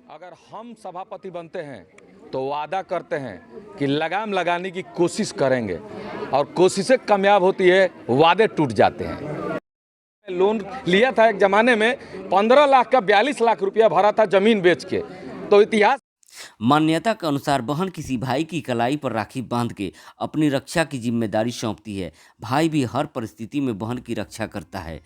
अगर हम सभापति बनते हैं तो वादा करते हैं कि लगाम लगाने की कोशिश करेंगे और कोशिशें कामयाब होती है, वादे टूट जाते हैं। लोन लिया था एक ज़माने में 15 लाख का 42 लाख रुपया भरा था ज़मीन बेच के। तो इतिहास मान्यता के अनुसार बहन किसी भाई की कलाई पर राखी बांध के अपनी रक्षा की जिम्मेदारी सौंपती है। भाई भी हर परिस्थिति में बहन की रक्षा करता है।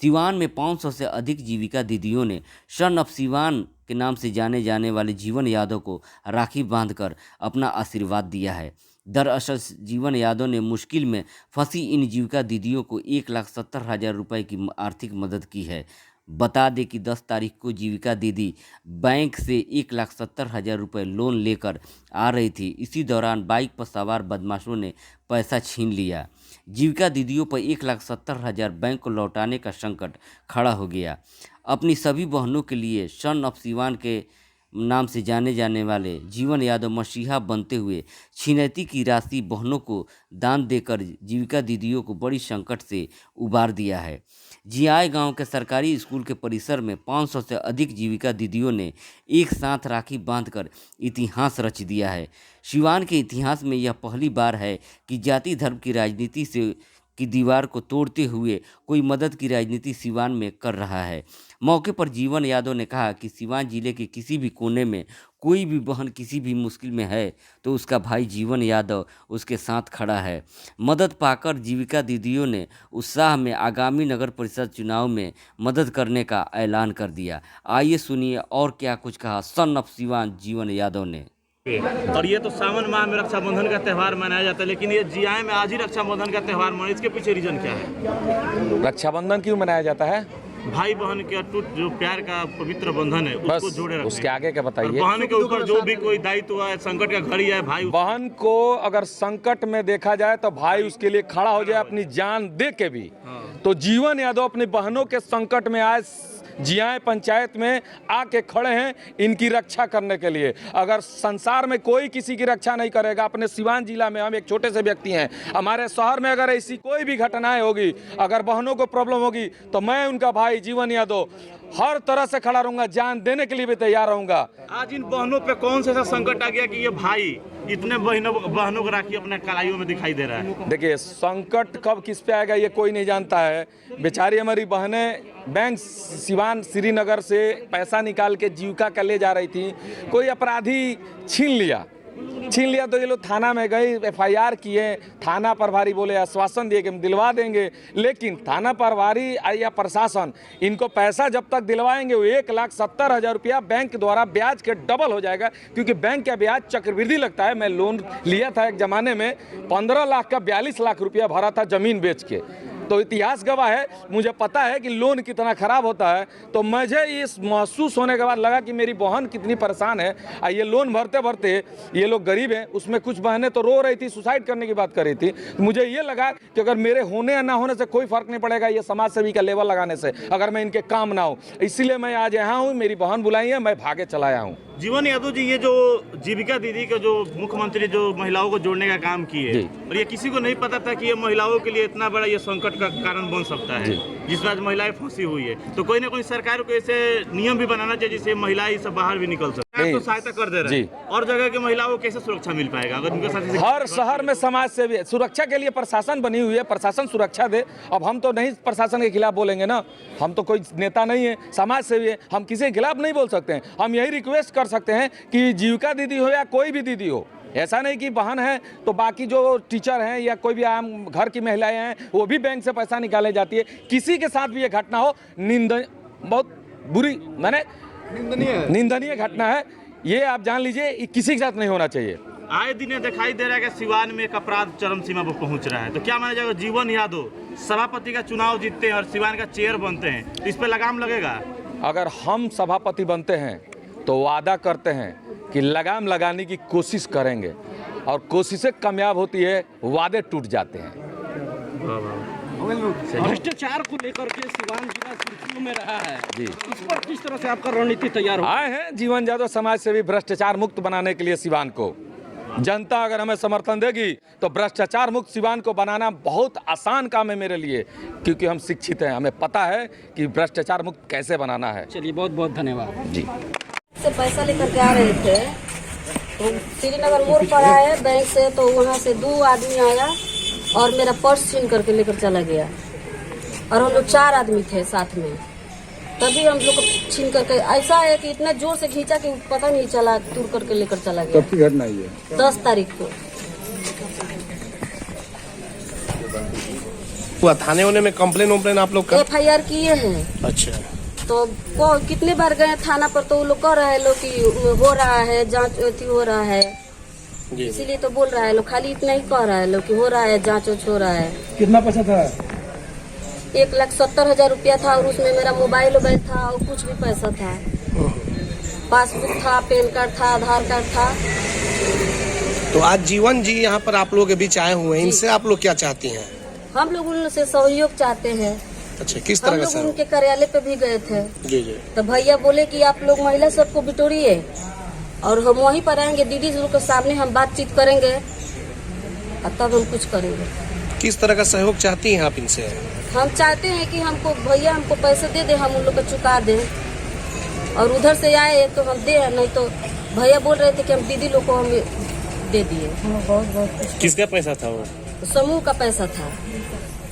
सिवान में 500 से अधिक जीविका दीदियों ने सन ऑफ सिवान के नाम से जाने जाने वाले जीवन यादव को राखी बांधकर अपना आशीर्वाद दिया है। दरअसल जीवन यादव ने मुश्किल में फंसी इन जीविका दीदियों को 1,70,000 रुपये की आर्थिक मदद की है। बता दें कि 10 तारीख को जीविका दीदी बैंक से 1,70,000 रुपये लोन लेकर आ रही थी। इसी दौरान बाइक पर सवार बदमाशों ने पैसा छीन लिया। जीविका दीदियों पर 1,70,000 बैंक को लौटाने का संकट खड़ा हो गया। अपनी सभी बहनों के लिए सन ऑफ सिवान के नाम से जाने जाने वाले जीवन यादव मसीहा बनते हुए छिनैती की राशि बहनों को दान देकर जीविका दीदियों को बड़ी संकट से उबार दिया है। जियाए गांव के सरकारी स्कूल के परिसर में 500 से अधिक जीविका दीदियों ने एक साथ राखी बांधकर इतिहास रच दिया है। सिवान के इतिहास में यह पहली बार है कि जाति धर्म की राजनीति से की दीवार को तोड़ते हुए कोई मदद की राजनीति सिवान में कर रहा है। मौके पर जीवन यादव ने कहा कि सिवान जिले के किसी भी कोने में कोई भी बहन किसी भी मुश्किल में है तो उसका भाई जीवन यादव उसके साथ खड़ा है। मदद पाकर जीविका दीदियों ने उत्साह में आगामी नगर परिषद चुनाव में मदद करने का ऐलान कर दिया। आइए सुनिए और क्या कुछ कहा सन ऑफ सिवान जीवन यादव ने। और ये तो सावन माह में रक्षाबंधन का त्यौहार मनाया जाता है, लेकिन ये जियाए में आज ही रक्षाबंधन का त्यौहार मना, इसके पीछे रीजन क्या है? रक्षाबंधन क्यों मनाया जाता है? भाई बहन के अटूट जो प्यार का पवित्र बंधन है उसको जोड़े रखने। उसके आगे क्या बताइए? बहन के ऊपर जो भी कोई दायित्व है, संकट का घड़ी है, भाई बहन को अगर संकट में देखा जाए तो भाई उसके लिए खड़ा हो जाए अपनी जान दे के भी। तो जीवन यादव अपनी बहनों के संकट में आए जियाए पंचायत में आके खड़े हैं इनकी रक्षा करने के लिए। अगर संसार में कोई किसी की रक्षा नहीं करेगा, अपने सिवान जिला में हम एक छोटे से व्यक्ति हैं, हमारे शहर में अगर ऐसी कोई भी घटनाएं होगी, अगर बहनों को प्रॉब्लम होगी तो मैं उनका भाई जीवन यादव हर तरह से खड़ा रहूंगा, जान देने के लिए भी तैयार रहूंगा। आज इन बहनों पे कौन सा ऐसा संकट आ गया कि ये भाई इतने बहनों को राखी अपने कलाइयों में दिखाई दे रहा है? देखिए, संकट कब किस पे आएगा ये कोई नहीं जानता है। बेचारी हमारी बहनें बैंक सिवान श्रीनगर से पैसा निकाल के जीविका का ले जा रही थी, कोई अपराधी छीन लिया तो ये लोग थाना में गए, FIR किए। थाना प्रभारी बोले, आश्वासन दिए कि हम दिलवा देंगे, लेकिन थाना प्रभारी या प्रशासन इनको पैसा जब तक दिलवाएंगे वो 1,70,000 रुपया बैंक द्वारा ब्याज के डबल हो जाएगा, क्योंकि बैंक का ब्याज चक्रवृद्धि लगता है। मैं लोन लिया था एक ज़माने में 15 लाख का 42 लाख रुपया भरा था ज़मीन बेच के। तो इतिहास गवाह है, मुझे पता है कि लोन कितना ख़राब होता है। तो मुझे इस महसूस होने के बाद लगा कि मेरी बहन कितनी परेशान है। ये लोन भरते भरते ये लोग गरीब हैं, उसमें कुछ बहनें तो रो रही थी, सुसाइड करने की बात कर रही थी। तो मुझे ये लगा कि अगर मेरे होने या ना होने से कोई फ़र्क नहीं पड़ेगा, ये समाज सेवी का लेवल लगाने से, अगर मैं इनके काम ना हूँ। इसीलिए मैं आज यहाँ हूँ, मेरी बहन बुलाई है, मैं भागे चला आया हूँ। जीवन यादव जी, ये जो जीविका दीदी का जो मुख्यमंत्री जो महिलाओं को जोड़ने का काम किए, और ये किसी को नहीं पता था कि ये महिलाओं के लिए इतना बड़ा ये संकट का कारण बन सकता है, जिसमें आज महिलाएं फंसी हुई है। तो कोई ना कोई सरकार को ऐसे नियम भी बनाना चाहिए जिससे महिलाएं सब बाहर भी निकल सके। तो सहायता कर दे रहे हैं, और जगह के महिलाओं को कैसे सुरक्षा मिल पाएगा अगर उनके साथ? हर शहर में समाज सेवी सुरक्षा के लिए प्रशासन बनी हुई है, प्रशासन सुरक्षा दे। अब हम तो नहीं प्रशासन के खिलाफ बोलेंगे ना, हम तो कोई नेता नहीं है, समाज सेवी है, हम किसी के खिलाफ नहीं बोल सकते हैं। हम यही रिक्वेस्ट कर सकते हैं कि जीविका दीदी हो या कोई भी दीदी हो, ऐसा नहीं कि बहन है तो बाकी जो टीचर हैं या कोई भी आम घर की महिलाएं हैं वो भी बैंक से पैसा निकाले जाती है। किसी के साथ भी ये घटना हो, बहुत बुरी, मैंने निंदनीय घटना है। ये आप जान लीजिए, किसी के साथ नहीं होना चाहिए। आए दिन दिखाई दे रहा है कि सिवान में एक अपराध चरम सीमा पर पहुंच रहा है, तो क्या माना जाएगा जीवन यादव सभापति का चुनाव जीतते हैं और सिवान का चेयर बनते हैं तो इस पर लगाम लगेगा? अगर हम सभापति बनते हैं तो वादा करते हैं कि लगाम लगाने की कोशिश करेंगे और कोशिशें कामयाब होती है, वादे टूट जाते हैं। भ्रष्टाचार को लेकर के सिवान जिला सुर्खियों में रहा है जी, इस पर किस तरह से आपका रणनीति तैयार हो? आए हैं जीवन यादव समाज से भी भ्रष्टाचार मुक्त बनाने के लिए सिवान को। जनता अगर हमें समर्थन देगी तो भ्रष्टाचार मुक्त सिवान को बनाना बहुत आसान काम है मेरे लिए, क्योंकि हम शिक्षित हैं, हमें पता है कि भ्रष्टाचार मुक्त कैसे बनाना है। चलिए, बहुत बहुत धन्यवाद जी। से पैसा लेकर के आ रहे थे, तो श्रीनगर मोड़ पर आए बैंक से, तो वहाँ से 2 आदमी आया और मेरा पर्स छीन करके लेकर चला गया। और हम लोग 4 आदमी थे साथ में, तभी हम लोग छीन करके, ऐसा है कि इतना जोर से खींचा कि पता नहीं चला, दूर करके लेकर चला गया। कब की घटना ये? 10 तारीख को। हुआ थाने होने में कंप्लेन आप लोग का? FIR किए हैं। अच्छा, तो कितने बार गए थाना पर, तो वो लोग कह रहे हैं लोग कि हो रहा है जांच हो रहा है, इसीलिए तो बोल रहा है लोग, खाली इतना ही कह रहा है लोग कि हो रहा है जांच हो रहा है। कितना पैसा था? 1,70,000 रुपया था, और उसमें मेरा मोबाइल था और कुछ भी पैसा था, पासबुक था, पैन कार्ड था, आधार कार्ड था। तो आज जीवन जी यहाँ पर आप लोगों के बीच आए हुए हैं, इनसे आप लोग क्या चाहती हैं? हम लोग उनसे सहयोग चाहते हैं। अच्छा, किस हम तरह का लोग सहयोग? उनके कार्यालय पे भी गए थे, जी जी। तो भैया बोले कि आप लोग महिला सबको बिटोरिए और हम वहीं पर आएंगे, दीदी लोग के सामने हम बातचीत करेंगे और तब हम कुछ करेंगे। किस तरह का सहयोग चाहती हैं आप इनसे? हम चाहते हैं कि भैया हमको पैसे दे दे, हम उन लोग को चुका दें, और उधर से आए तो हम दे, नहीं तो भैया बोल रहे थे कि हम दीदी लोग को हम दे दिए। बहुत किसका पैसा था वो? समूह का पैसा था,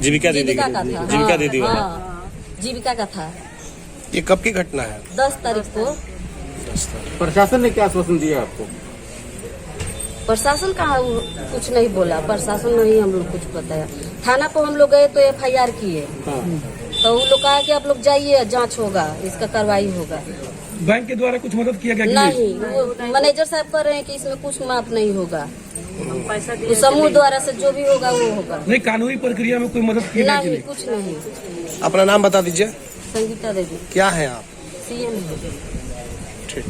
जीविका दीदी जीविका का था। जीविका दीदी वाला। हाँ, जीविका का था। ये कब की घटना है? 10 तारीख को। प्रशासन ने क्या आश्वासन दिया आपको? प्रशासन कहाँ कुछ नहीं बोला, प्रशासन नहीं हम लोग कुछ बताया। थाना को हम लोग गए तो FIR किए, तो वो लोग कहा कि आप लोग जाइए, जांच होगा, इसका कार्रवाई होगा। बैंक के द्वारा कुछ मदद किया गया? नहीं, वो मैनेजर साहब कह रहे हैं कि इसमें कुछ माफ नहीं होगा, तो समूह द्वारा से जो भी होगा वो होगा। नहीं, कानूनी प्रक्रिया में कोई मदद की नहीं, कुछ नहीं। अपना नाम बता दीजिए। संगीता देवी। क्या है आप? CM है। ठीक।